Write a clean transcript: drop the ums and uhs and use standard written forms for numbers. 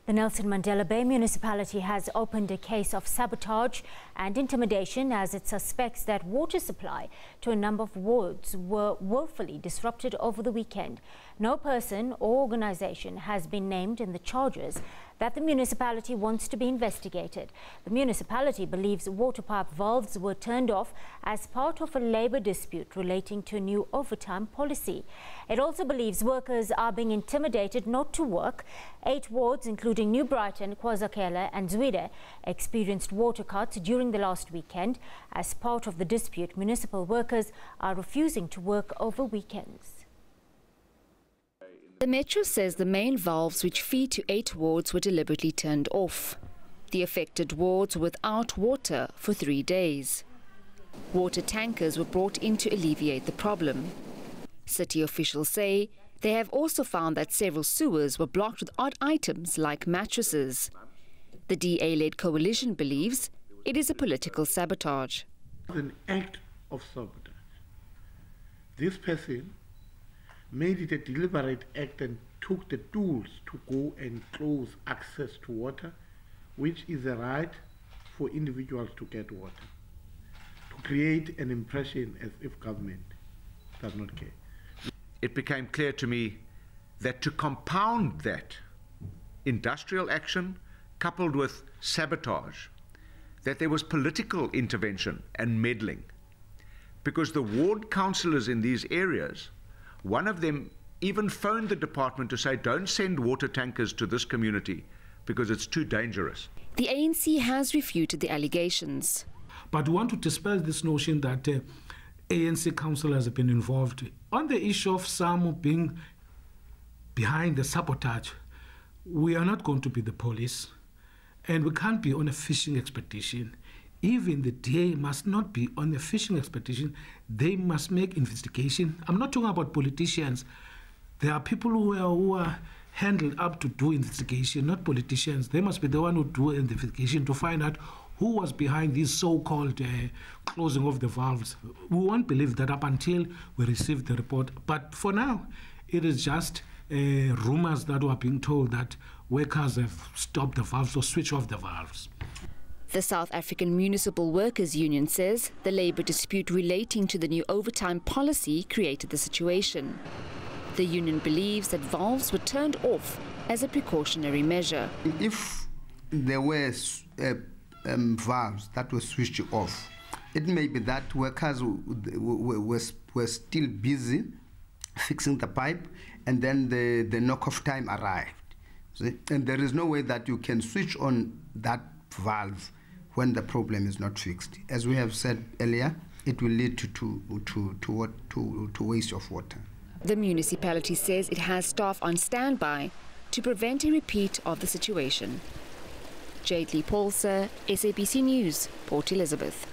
The Nelson Mandela Bay municipality has opened a case of sabotage and intimidation as it suspects that water supply to a number of wards were willfully disrupted over the weekend. No person or organisation has been named in the charges that the municipality wants to be investigated. The municipality believes water pipe valves were turned off as part of a labour dispute relating to a new overtime policy. It also believes workers are being intimidated not to work. 8 wards, including New Brighton, KwaZakhele and Zwide, experienced water cuts during the last weekend. As part of the dispute, municipal workers are refusing to work over weekends. The Metro says the main valves which feed to 8 wards were deliberately turned off. The affected wards were without water for 3 days. Water tankers were brought in to alleviate the problem. City officials say they have also found that several sewers were blocked with odd items like mattresses. The DA-led coalition believes it is a political sabotage. An act of sabotage. This person made it a deliberate act and took the tools to go and close access to water, which is a right for individuals to get water, to create an impression as if government does not care. It became clear to me that to compound that industrial action coupled with sabotage, that there was political intervention and meddling, because the ward councillors in these areas, one of them even phoned the department to say, don't send water tankers to this community because it's too dangerous. The ANC has refuted the allegations. But we want to dispel this notion that ANC councillors have been involved. On the issue of some being behind the sabotage, we are not going to be the police, and we can't be on a fishing expedition. Even the DA must not be on a fishing expedition. They must make investigation. I'm not talking about politicians. There are people who are handled up to do investigation, not politicians. They must be the one who do investigation to find out who was behind this so-called closing of the valves. We won't believe that up until we receive the report. But for now, it is just rumors that were being told that workers have stopped the valves or switched off the valves. The South African Municipal Workers Union says the labour dispute relating to the new overtime policy created the situation. The union believes that valves were turned off as a precautionary measure. If there were valves that were switched off, it may be that workers were still busy fixing the pipe, and then the knock-off time arrived. And there is no way that you can switch on that valve when the problem is not fixed. As we have said earlier, it will lead to waste of water. The municipality says it has staff on standby to prevent a repeat of the situation. Jade Lee Paulser, SABC News, Port Elizabeth.